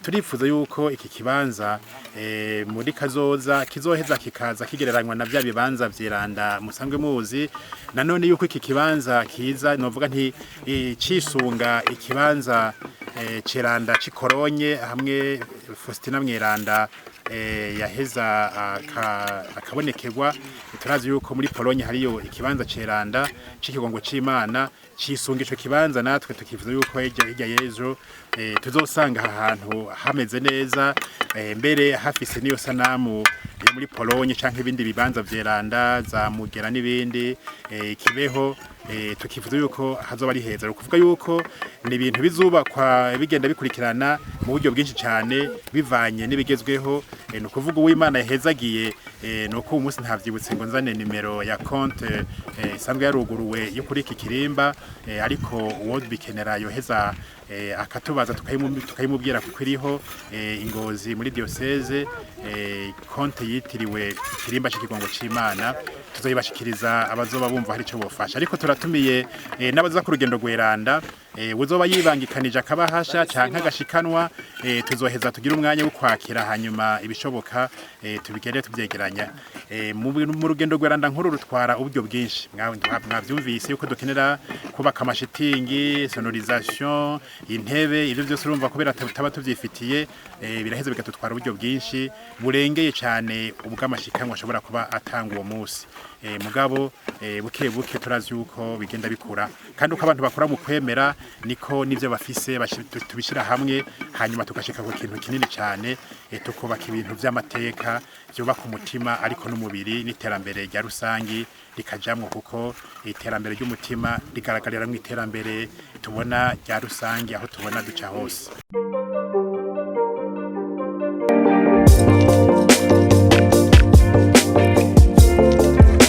Turifuza yuko iki kibanza muri kazoza kizoheza kikaza kigereranywa na bya bibanza vyiranda musanzwe muzi, nanone yuko iki kibanza kiza novuga nti cisunga ikibanza ceranda cikoronye hamwe Faustina Mweranda yaheza akabonekerwa. Turazi yuko muri Polonye hariyo ikibanza ceranda c'ikigongo c'Imana cisunga ico kibanza, natwe tukifuza yuko hirya yejo tuzosanga ahantu hameze neza, mbere hafise niyo sanamu yo muri Polonye canke ibindi bibanza vyeranda za Mugera n'ibindi kibeho. Tukifuza yuko hazoba ari heza, ukuvuga yuko ni ibintu bizubakwa bigenda bikurikirana mu buryo bwinshi cyane bivanye n'ibigezweho. No kuvuga uw'Imana yahezagiye nuko umunsi ntavyibutse ngo nzane nimero ya compte isanzwe yaruguruwe yo kuri iki kirimba, ariko uwo bikenera yoheza akatubaza tukayimubwira kuko iriho Ngozi muri diyoseze compte yitiriwe ikirimba cy'ikigongo c'Imana. Tuzoyibashikiriza abazoba bumva hari ico bofasha, ariko turatumiye n'abaza ku rugendo rweranda uzoba yibangikanije akabahasha canke agashikanwa, tuzoheza tugira umwanya wo kwakira, hanyuma ibishoboka tubigere tuvyegeranya. Mu rugendo rweranda nkuru rutwara uburyo bwinshi, mwavyumvise yuko dukenera kubaka amashitingi, sonorisation, intebe, ivyo byose urumva kubera tutaba tuvyifitiye biraheza bigatutwara uburyo bwinshi burengeye cyane ubw'amashikanwa ashobora kuba atanga uwo munsi. Mugabo buke buke turazi yuko bigenda bikura, kandi uko abantu bakora mu kwemera niko nivyo bafise tubishira hamwe, hanyuma tugashika ku kintu kinini cyane, tukubaka ibintu vy'amateka byubaka umutima ariko n'umubiri, n'iterambere rya rusangi rikajamwo, kuko iterambere ry'umutima rigaragarira mu iterambere tubona rya rusangi aho tubona duca hose.